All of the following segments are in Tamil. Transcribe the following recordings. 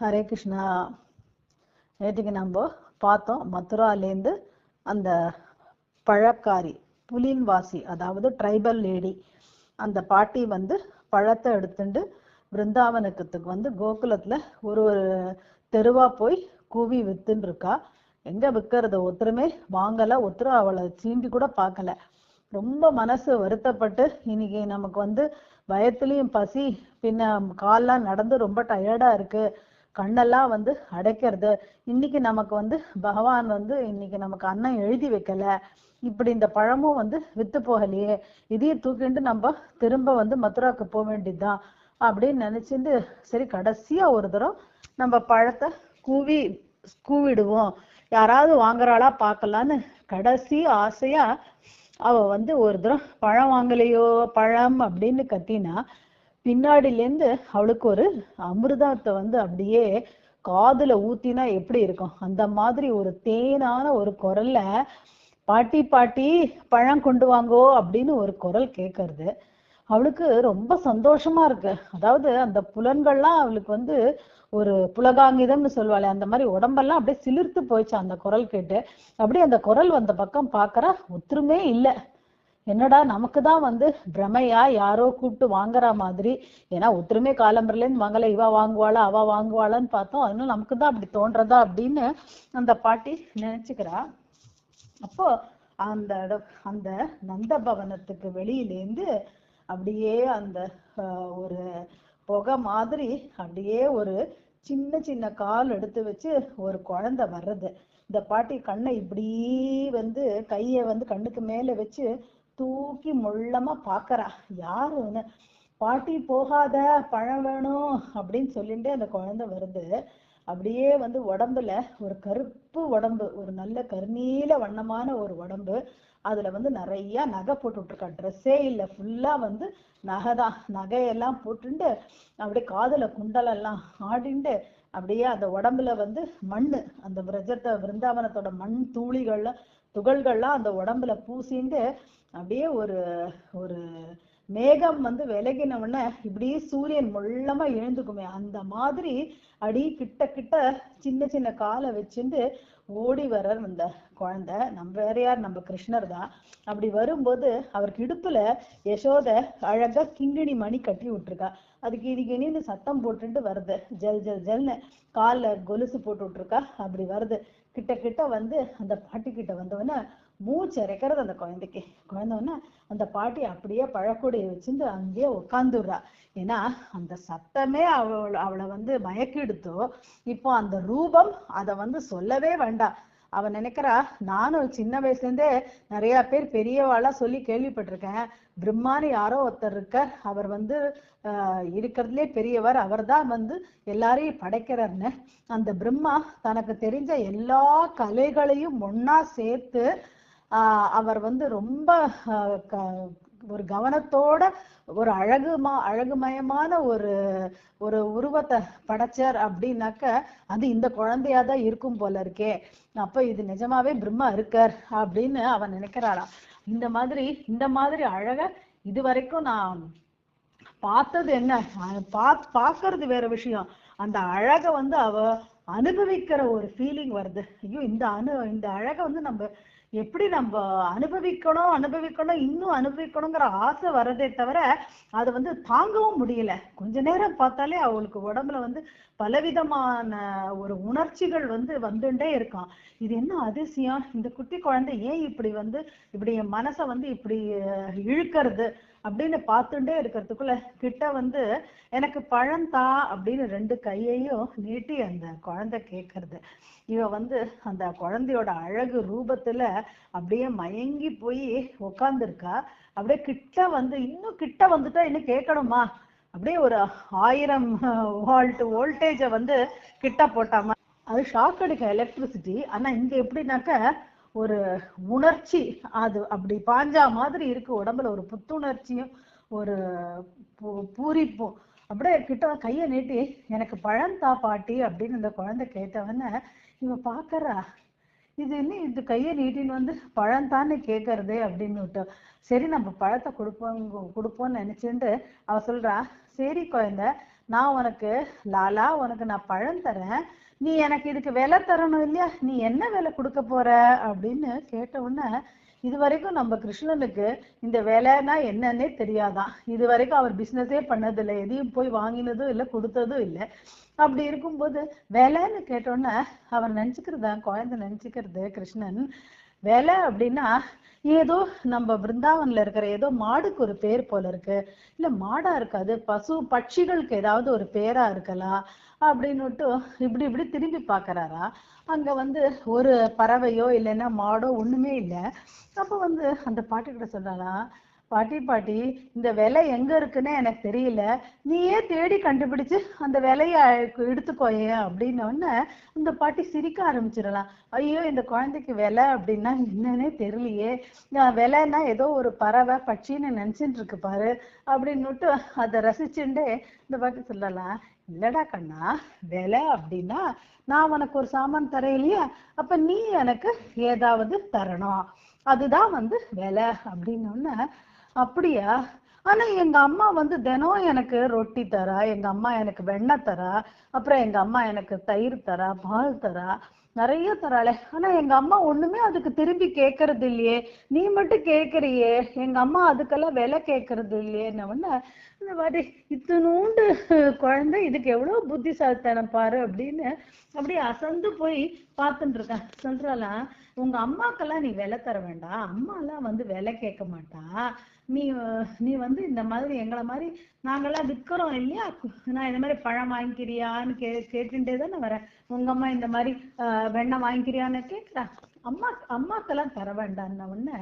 ஹரே கிருஷ்ணா. நேற்றுக்கு நம்ம பார்த்தோம் மதுராலேருந்து அந்த பழக்காரி புலின்வாசி, அதாவது ட்ரைபல் லேடி, அந்த பாட்டி பழத்தை எடுத்துட்டு பிருந்தாவனத்துக்கு கோகுலத்துல ஒரு ஒரு தெருவா போய் கூவி வித்துன்னு இருக்கா. எங்க விற்கிறது, ஒருத்தருமே வாங்கல, ஒருத்தரும் அவளை சீண்டி கூட பார்க்கல. ரொம்ப மனசு வருத்தப்பட்டு, இன்னைக்கு நமக்கு பயத்துலயும் பசி, பின்ன கால்லாம் நடந்து ரொம்ப டயர்டா இருக்கு, கண்ணெல்லாம் அடைக்கிறது, இன்னைக்கு நமக்கு பகவான் இன்னைக்கு நமக்கு அன்னம் எழுதி வைக்கல, இப்படி இந்த பழமும் வித்து போகலையே, இதையும் தூக்கிட்டு நம்ம திரும்ப மதுராக்கு போக வேண்டியதுதான் அப்படின்னு நினைச்சிட்டு, சரி கடைசியா ஒரு தடவை நம்ம பழத்தை கூவிடுவோம், யாராவது வாங்குறாளா பார்க்கலான்னு கடைசி ஆசையா அவ ஒரு தடவை பழம் வாங்கலையோ பழம் அப்படின்னு கத்தினா, பின்னாடிலேருந்து அவளுக்கு ஒரு அமிர்தத்தை அப்படியே காதுல ஊத்தினா எப்படி இருக்கும் அந்த மாதிரி ஒரு தேனான ஒரு குரல்ல, பாட்டி பாட்டி பழம் கொண்டு வாங்கோ அப்படின்னு ஒரு குரல் கேட்கறது. அவளுக்கு ரொம்ப சந்தோஷமா இருக்கு. அதாவது அந்த புலன்கள்லாம் அவளுக்கு ஒரு புலகாங்கிதம்னு சொல்லுவாளே, அந்த மாதிரி உடம்பெல்லாம் அப்படியே சிலிர்த்து போயிடுச்சு அந்த குரல் கேட்டு. அப்படியே அந்த குரல் வந்த பக்கம் பாக்குறா, ஒத்துருமே இல்லை. என்னடா நமக்கு தான் பிரமையா, யாரோ கூப்பிட்டு வாங்குற மாதிரி, ஏன்னா ஒத்துருமே காலம்பரிலேருந்து வாங்கல, இவ வாங்குவாளா அவ வாங்குவாளான்னு பார்த்தோம், அதனால நமக்கு தான் அப்படி தோன்றதா அப்படின்னு அந்த பாட்டி நினைச்சுக்கிறா. அப்போ அந்த நந்த பவனத்துக்கு வெளியிலேருந்து அப்படியே அந்த ஒரு புகை மாதிரி அப்படியே ஒரு சின்ன சின்ன கால் எடுத்து வச்சு ஒரு குழந்தை வர்றது. இந்த பாட்டி கண்ணை இப்படி கையை கண்ணுக்கு மேல வச்சு தூக்கி முள்ளமா பாக்குறா, யாருன்னு. பாட்டி போகாத, பழம் வேணும் அப்படின்னு சொல்லிட்டு அந்த குழந்தை வருது. அப்படியே உடம்புல ஒரு கருப்பு உடம்பு, ஒரு நல்ல கருநீல வண்ணமான ஒரு உடம்பு, அதுல நிறைய நகை போட்டுட்டு இருக்கா, ட்ரெஸ்ஸே இல்லை, ஃபுல்லா நகைதான், நகையெல்லாம் போட்டுண்டு அப்படியே காதுல குண்டலெல்லாம் ஆடிண்டு, அப்படியே அந்த உடம்புல மண்ணு, அந்த பிருந்தாவனத்தோட மண் துகள்கள்லாம் அந்த உடம்புல பூசிண்டு, அப்படியே ஒரு ஒரு மேகம் விலகின உடனே இப்படி சூரியன் முள்ளமா எழுந்துக்குமே அந்த மாதிரி அடி கிட்ட கிட்ட சின்ன சின்ன காலை வச்சுட்டு ஓடி வர்றார் அந்த குழந்தை. நம்ம வேற யார், நம்ம கிருஷ்ணர் தான். அப்படி வரும்போது அவருக்கு இடுப்புல யசோத அழகா கிங்கிணி மணி கட்டி விட்டுருக்கா, அதுக்கு இடிக்கிணின்னு சத்தம் போட்டுட்டு வருது, ஜல் ஜல் ஜல்னு காலில் கொலுசு போட்டு விட்டுருக்கா. அப்படி வருது, கிட்ட கிட்ட அந்த பாட்டி கிட்ட வந்தவொடனே மூச்சு இறைக்கிறது அந்த குழந்தைக்கு. குழந்தவொடனே அந்த பாட்டி அப்படியே பழக்கூடைய வச்சுட்டு அங்கேயே உட்காந்துடுறா. ஏன்னா அந்த சத்தமே அவளை மயக்கிடுத்தோ. இப்போ அந்த ரூபம் அதை சொல்லவே வேண்டாம். அவ நினைக்கிறா, நானும் சின்ன வயசுல இருந்தே நிறைய பேர் பெரியவாளா சொல்லி கேள்விப்பட்டிருக்கேன், பிரம்மான்னு யாரோ ஒருத்தர் இருக்கார், அவர் இருக்கிறதுலே பெரியவர், அவர் தான் எல்லாரையும் படைக்கிறார்னு. அந்த பிரம்மா தனக்கு தெரிஞ்ச எல்லா கலைகளையும் ஒன்னா சேர்த்து அவர் ரொம்ப ஒரு கவனத்தோட ஒரு அழகுமயமான ஒரு ஒரு உருவத்தை படைச்சார் அப்படின்னாக்க அது இந்த குழந்தையாதான் இருக்கும் போல இருக்கே, அப்ப இது நிஜமாவே பிரம்மா இருக்கார் அப்படின்னு அவன் நினைக்கிறாளாம். இந்த மாதிரி அழக இது வரைக்கும் நான் பார்த்தது என்ன, பார்க்கறது வேற விஷயம், அந்த அழக அவ அனுபவிக்கிற ஒரு ஃபீலிங் வருது. ஐயோ, இந்த அழக நம்ம எப்படி நம்ம அனுபவிக்கணும் இன்னும் அனுபவிக்கணுங்கிற ஆசை வர்றதே தவிர அதை தாங்கவும் முடியல. கொஞ்ச நேரம் பார்த்தாலே அவளுக்கு உடம்புல பலவிதமான ஒரு உணர்ச்சிகள் வந்துட்டே இருக்கான். இது என்ன அதிசயம், இந்த குட்டி குழந்தை ஏன் இப்படி என் மனசை இப்படி இழுக்கிறது அப்படின்னு பார்த்துட்டே இருக்கிறதுக்குள்ள கிட்ட எனக்கு பழந்தா அப்படின்னு 2 கையையும் நீட்டி அந்த குழந்தை கேட்கறது. இவ அந்த குழந்தையோட அழகு ரூபத்துல அப்படியே மயங்கி போய் உக்காந்துருக்கா. அப்படியே கிட்ட இன்னும் கிட்ட வந்துட்டா இன்னும் கேட்கணுமா, அப்படியே ஒரு 1000 வோல்டேஜ கிட்ட போட்டாம அது ஷாக் அடிக்க எலக்ட்ரிசிட்டி. ஆனா இங்க எப்படின்னாக்க ஒரு உணர்ச்சி, அது அப்படி பாஞ்சா மாதிரி இருக்கு உடம்புல, ஒரு புத்துணர்ச்சியும் ஒரு பூரிப்பும். அப்படியே கிட்ட கையை நீட்டி எனக்கு பழந்தா பாட்டி அப்படின்னு இந்த குழந்தை கேட்டவன இவ பாக்குறா, இது என்ன இது கையை நீட்டின்னு பழந்தான்னு கேட்கறதே அப்படின்னு விட்டு, சரி நம்ம பழத்தை கொடுப்போம்னு நினைச்சுட்டு அவ சொல்றா, சரி குழந்தை நான் உனக்கு லாலா உனக்கு நான் பழம் தரேன், நீ எனக்கு இதுக்கு விலை தரணும் இல்லையா, நீ என்ன விலை கொடுக்க போற அப்படின்னு கேட்ட உடனே இது வரைக்கும் நம்ம கிருஷ்ணனுக்கு இந்த விலைன்னா என்னன்னே தெரியாதான். இது வரைக்கும் அவர் பிசினஸே பண்ணதில்லை, எதையும் போய் வாங்கினதும் இல்லை கொடுத்ததும் இல்லை. அப்படி இருக்கும்போது விலைன்னு கேட்டோன்னே அவர் நினைச்சுக்கிறதா, குழந்தை நினைச்சுக்கிறது கிருஷ்ணன் விலை அப்படின்னா ஏதோ நம்ம பிருந்தாவன்ல இருக்கிற ஏதோ மாடுக்கு ஒரு பேர் போல இருக்கு, இல்ல மாடா இருக்காது, பசு பட்சிகளுக்கு ஏதாவது ஒரு பேரா இருக்கலாம் அப்படின்னுட்டு இப்படி இப்படி திரும்பி பாக்குறாரா. அங்க ஒரு பறவையோ இல்லைன்னா மாடோ ஒண்ணுமே இல்லை. அப்ப அந்த பாட்டி கிட்ட சொல்றாரா, பாட்டி பாட்டி இந்த விலை எங்க இருக்குன்னு எனக்கு தெரியல, நீயே தேடி கண்டுபிடிச்சு அந்த விலைய எடுத்துக்கோயே அப்படின்னோடனே அந்த பாட்டி சிரிக்க ஆரம்பிச்சிடலாம். ஐயோ இந்த குழந்தைக்கு விலை அப்படின்னா என்னன்னே தெரியலையே, விலைன்னா ஏதோ ஒரு பறவை பட்சின்னு நினைச்சுட்டு இருக்கு பாரு அப்படின்னுட்டு அதை ரசிச்சுட்டே இந்த பாட்டி சொல்லலாம், இல்லடா கண்ணா, விலை அப்படின்னா நான் உனக்கு ஒரு சாமான் தரேன் இல்லையா, அப்ப நீ எனக்கு ஏதாவது தரணும், அதுதான் விலை அப்படின்னோடனே அப்படியா, ஆனா எங்க அம்மா தினம் எனக்கு ரொட்டி தரா, எங்க அம்மா எனக்கு வெண்ணெய் தரா, அப்புறம் எங்க அம்மா எனக்கு தயிர் தரா, பால் தரா, நிறைய தராளே, ஆனா எங்க அம்மா ஒண்ணுமே அதுக்கு திரும்பி கேட்கறது இல்லையே, நீ மட்டும் கேட்கறியே, எங்க அம்மா அதுக்கெல்லாம் விலை கேட்கறது இல்லையேன்னு இந்த மாதிரி இத்தினூண்டு குழந்தை இதுக்கு எவ்வளவு புத்திசாலித்தனம் பாரு அப்படின்னு அப்படியே அசந்து போய் பார்த்துட்டு இருக்கேன். சொல்றாலாம், உங்க அம்மாக்கெல்லாம் நீ விலை தர வேண்டாம், அம்மா எல்லாம் விலை கேட்க மாட்டா, நீ நீ இந்த மாதிரி எங்களை மாதிரி நாங்கெல்லாம் விற்கிறோம் இல்லையா, நான் இந்த மாதிரி பழம் வாங்கிக்கிறியான்னு கேட்டுட்டே தானே வரேன், உங்க அம்மா இந்த மாதிரி வெண்ணெய் வாங்கிக்கிறியான்னு கேட்கிறா, அம்மாக்கெல்லாம் தர வேண்டாம்ன உடனே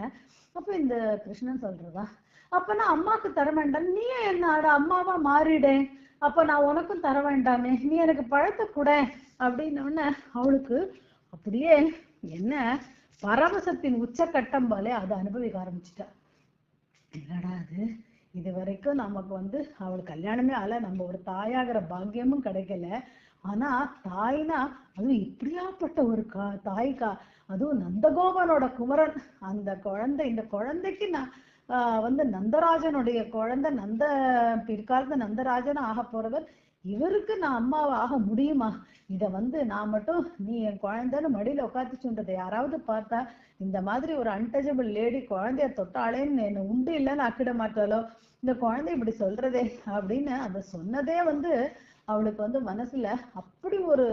அப்ப இந்த கிருஷ்ணன் சொல்றதா, அப்ப நான் அம்மாக்கு தர வேண்டாம், நீ என்னோட அம்மாவா மாறிடேன், அப்ப நான் உனக்கும் தர வேண்டாமே, நீ எனக்கு பழத்தை கூட அப்படின்னு உடனே அவளுக்கு அப்படியே என்ன பரவசத்தின் உச்சக்கட்டம் போலே அதை அனுபவிக்க ஆரம்பிச்சுட்டா. என்னடா அது, இது வரைக்கும் நமக்கு அவள் கல்யாணமே ஆல, நம்ம ஒரு தாயாகிற பாக்கியமும் கிடைக்கல, ஆனா தாய்னா அதுவும் இப்படியாப்பட்ட ஒரு தாய்க்கா, அதுவும் நந்தகோபனோட குமரன் அந்த குழந்தை, இந்த குழந்தைக்கு நான் நந்தராஜனுடைய குழந்தை, பிற்காலத்து நந்தராஜன் ஆக போறவர், இவருக்கு நான் அம்மாவை ஆக முடியுமா, இத நான் மட்டும் நீ என் குழந்தைன்னு மடியில உட்காந்து சொல்றதை யாராவது பார்த்தா இந்த மாதிரி ஒரு அன்டச்சபிள் லேடி குழந்தைய தொட்டாளேன்னு என்ன உண்டு இல்லைன்னு ஆக்கிட மாட்டாளோ, இந்த குழந்தை இப்படி சொல்றதே அப்படின்னு அதை சொன்னதே அவளுக்கு மனசுல அப்படி ஒரு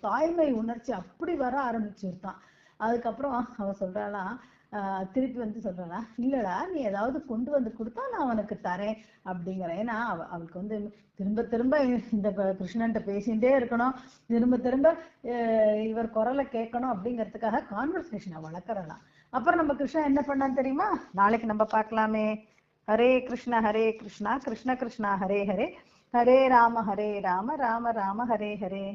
தாய்மை உணர்ச்சி அப்படி வர ஆரம்பிச்சுட்டான். அதுக்கப்புறம் அவ சொல்றாளாம், திருப்பி சொல்றாளா, இல்லடா நீ ஏதாவது கொண்டு கொடுத்தா நான் உனக்கு தரேன் அப்படிங்கிறேன். ஏன்னா அவளுக்கு திரும்ப திரும்ப இந்த கிருஷ்ணன்ட்ட பேசிட்டே இருக்கணும், திரும்ப திரும்ப இவர் குரலை கேட்கணும் அப்படிங்கிறதுக்காக கான்வர்சேஷனை வளர்க்கறலாம். அப்புறம் நம்ம கிருஷ்ணன் என்ன பண்ணான்னு தெரியுமா, நாளைக்கு நம்ம பார்க்கலாமே. ஹரே கிருஷ்ணா கிருஷ்ண கிருஷ்ணா ஹரே ஹரே, ஹரே ராம ராம ராம ஹரே ஹரே.